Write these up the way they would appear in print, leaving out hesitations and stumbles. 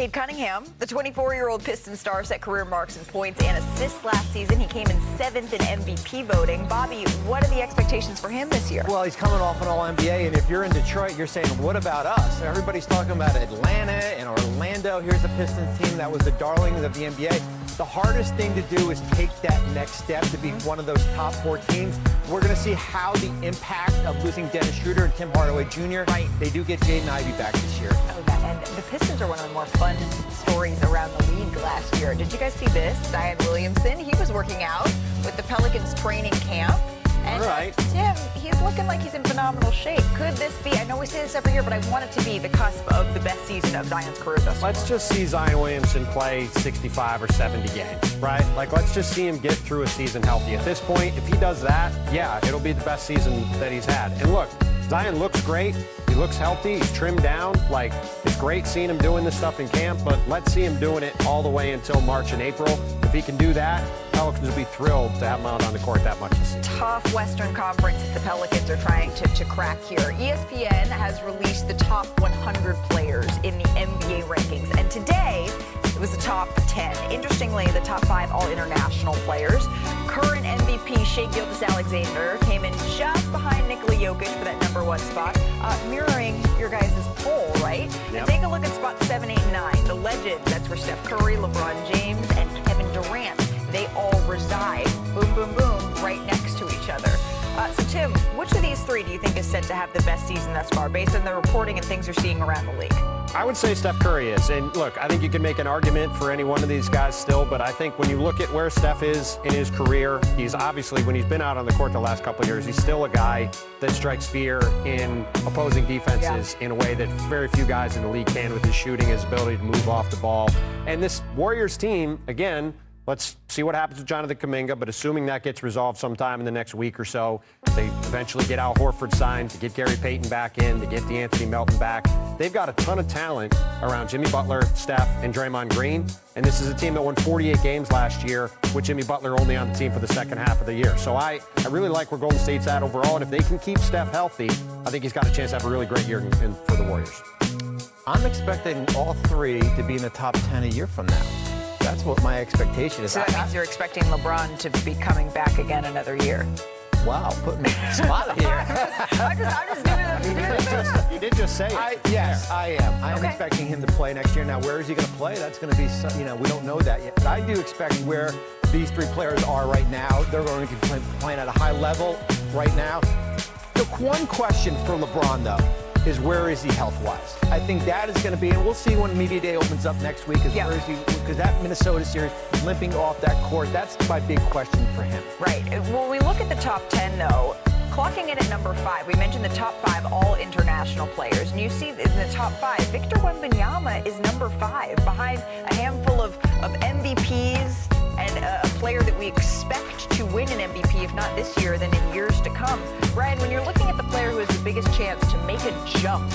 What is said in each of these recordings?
Cade Cunningham, the 24-year-old Piston star, set career marks in points and assists last season. He came in 7th in MVP voting. Bobby, what are the expectations for him this year? Well, he's coming off an All-NBA, and if you're in Detroit, you're saying, what about us? Everybody's talking about Atlanta and Orlando. Here's a Pistons team that was the darlings of the NBA. The hardest thing to do is take that next step to be one of those top 4 teams. We're going to see how the impact of losing Dennis Schroeder and Tim Hardaway Jr. Right. They do get Jayden Ivey back this year. Oh, and the Pistons are one of the more fun stories around the league last year. Did you guys see this? Zion Williamson, he was working out with the Pelicans training camp. And right. Tim, he's looking like he's in phenomenal shape. Could this be, I know we say this every year, but I want it to be the cusp of the best season of Zion's career thus far. Let's just see Zion Williamson play 65 or 70 games, right? Like, let's just see him get through a season healthy. At this point, if he does that, yeah, it'll be the best season that he's had. And look, Zion looks great. He looks healthy. He's trimmed down. Like, it's great seeing him doing this stuff in camp, but let's see him doing it all the way until March and April. If he can do that, Pelicans will be thrilled to have him out on the court that much. Tough Western Conference the Pelicans are trying to crack here. ESPN has released the top 100 players in the NBA rankings, and today it was the top 10. Interestingly, the top 5 all international players. Current MVP Shai Gilgeous-Alexander came in just behind Nikola Jokic for that #1 spot, mirroring your guys' poll, right? Yep. And take a look at spots 7, 8, and 9. The legends, that's where Steph Curry, LeBron James, and Kevin Durant, they all reside, boom, boom, boom, right next to each other. So, Tim, which of these 3 do you think is set to have the best season thus far, based on the reporting and things you're seeing around the league? I would say Steph Curry is. And look, I think you can make an argument for any one of these guys still, but I think when you look at where Steph is in his career, he's obviously, when he's been out on the court the last couple of years, he's still a guy that strikes fear in opposing defenses in a way that very few guys in the league can with his shooting, his ability to move off the ball. And this Warriors team, again, let's see what happens with Jonathan Kuminga, but assuming that gets resolved sometime in the next week or so, they eventually get Al Horford signed, to get Gary Payton back in, to get DeAnthony Melton back. They've got a ton of talent around Jimmy Butler, Steph, and Draymond Green, and this is a team that won 48 games last year with Jimmy Butler only on the team for the second half of the year. So I really like where Golden State's at overall, and if they can keep Steph healthy, I think he's got a chance to have a really great year for the Warriors. I'm expecting all 3 to be in the top 10 a year from now. That's what my expectation is. So that means you're expecting LeBron to be coming back again another year. Wow, putting me on the spot here. I'm just doing it. You did just say it. Yes, I am. I am expecting him to play next year. Now, where is he going to play? That's going to be, we don't know that yet. But I do expect where these 3 players are right now, they're going to be playing at a high level right now. The one question for LeBron, though, is where is he health-wise? I think that is going to be, and we'll see when Media Day opens up next week, is where is he, because that Minnesota series, limping off that court, that's my big question for him. Right. When we look at the top 10, though, clocking in at number 5, we mentioned the top 5 all international players, and you see in the top 5, Victor Wembanyama is number 5, behind a handful of MVPs and a player that we expect to win an MVP, if not this year, then in years to come. Ryan, when you're looking at the player who has the biggest chance to make a jump,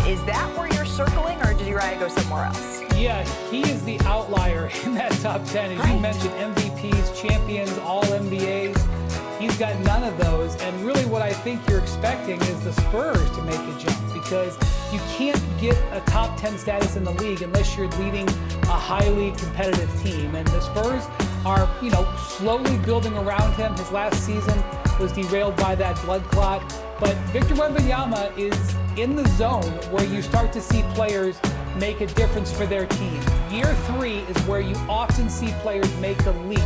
is that where you're circling, or did you rather go somewhere else? Yeah, he is the outlier in that top 10. As you mentioned, MVPs, champions, all-NBAs. He's got none of those, and really what I think you're expecting is the Spurs to make a jump, because you can't get a top 10 status in the league unless you're leading a highly competitive team. And the Spurs are, slowly building around him. His last season was derailed by that blood clot. But Victor Wembanyama is in the zone where you start to see players make a difference for their team. Year 3 is where you often see players make the leap.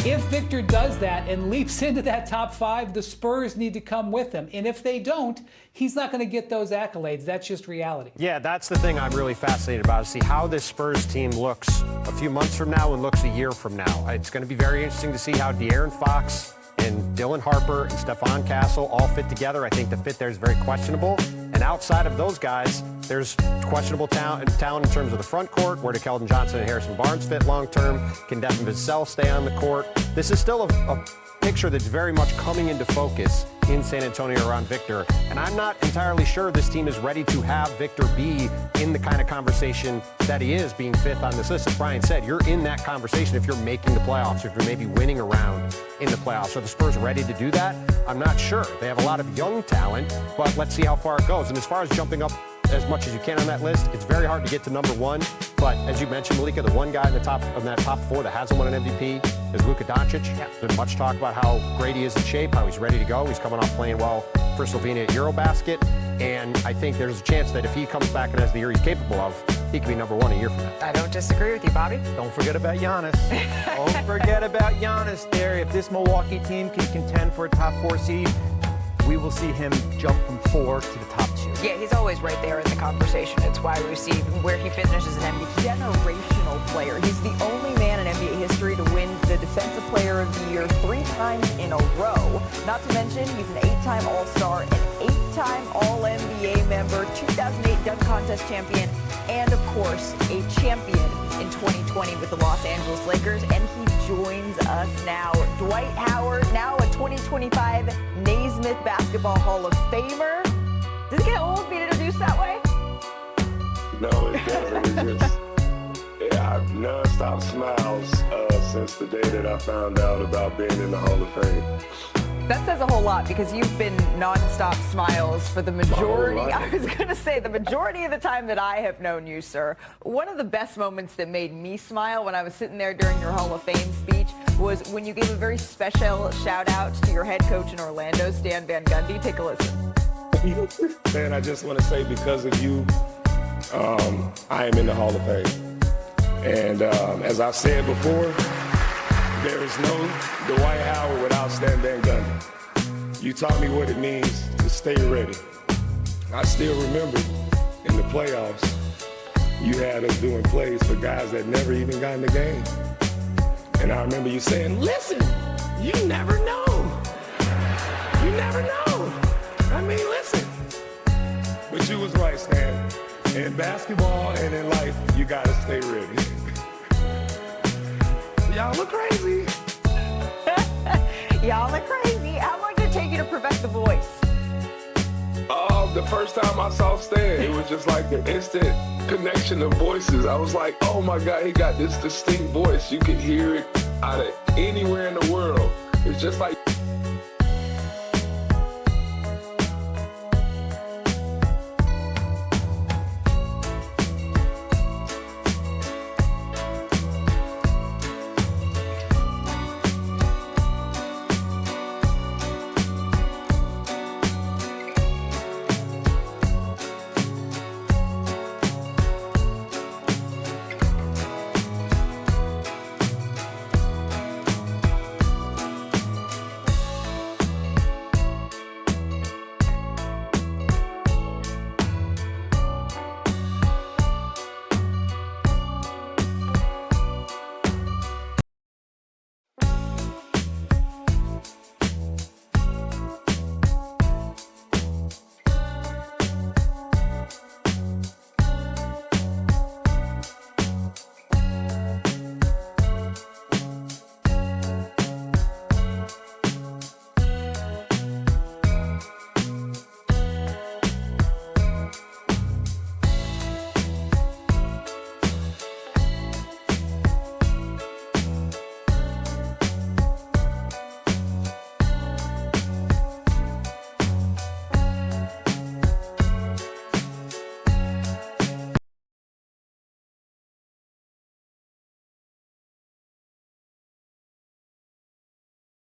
If Victor does that and leaps into that top 5, the Spurs need to come with him. And if they don't, he's not going to get those accolades. That's just reality. Yeah, that's the thing I'm really fascinated about, to see how this Spurs team looks a few months from now and looks a year from now. It's going to be very interesting to see how De'Aaron Fox and Dylan Harper and Stephon Castle all fit together. I think the fit there is very questionable. And outside of those guys, there's questionable talent in terms of the front court. Where do Keldon Johnson and Harrison Barnes fit long term? Can Devin Vassell stay on the court? This is still a picture that's very much coming into focus in San Antonio around Victor. And I'm not entirely sure this team is ready to have Victor be in the kind of conversation that he is, being 5th on this list. As Brian said, you're in that conversation if you're making the playoffs, or if you're maybe winning a round in the playoffs. Are the Spurs ready to do that? I'm not sure. They have a lot of young talent, but let's see how far it goes. And as far as jumping up as much as you can on that list, it's very hard to get to number 1. But as you mentioned, Malika, the one guy in that top four that hasn't won an MVP is Luka Doncic. Yeah. There's been much talk about how great he is in shape, how he's ready to go. He's coming off playing well for Slovenia at Eurobasket. And I think there's a chance that if he comes back and has the year he's capable of, he could be number one a year from now. I don't disagree with you, Bobby. Don't forget about Giannis. Don't forget about Giannis there. If this Milwaukee team can contend for a top 4 seed, we will see him jump from 4 to the top 2. Yeah, he's always right there in the conversation. It's why we see where he finishes an NBA generational player. He's the only man in NBA history to win the Defensive Player of the Year 3 times in a row. Not to mention, he's an 8-time All-Star, an 8-time All-NBA member, 2008 Dunk Contest champion, and of course, a champion in 2020 with the Los Angeles Lakers. And he joins us now. Dwight Howard, now a 2025 Naismith Basketball Hall of Famer. Does it get old being introduced that way? No, it doesn't. It's just, I've nonstop smiles since the day that I found out about being in the Hall of Fame. That says a whole lot because you've been nonstop smiles for the majority. I was going to say the majority of the time that I have known you, sir. One of the best moments that made me smile when I was sitting there during your Hall of Fame speech was when you gave a very special shout out to your head coach in Orlando, Stan Van Gundy. Take a listen. Man, I just want to say because of you, I am in the Hall of Fame. And as I've said before, there is no Dwight Howard without Stan Van Gundy. You taught me what it means to stay ready. I still remember in the playoffs, you had us doing plays for guys that never even got in the game. And I remember you saying, listen, you never know. You never know. I mean, listen. But you was right, Stan. In basketball and in life, you gotta stay ready. Y'all look crazy. Y'all look crazy. How long did it take you to perfect the voice? The first time I saw Stan, it was just like the instant connection of voices. I was like, oh my God, he got this distinct voice. You could hear it out of anywhere in the world. It's just like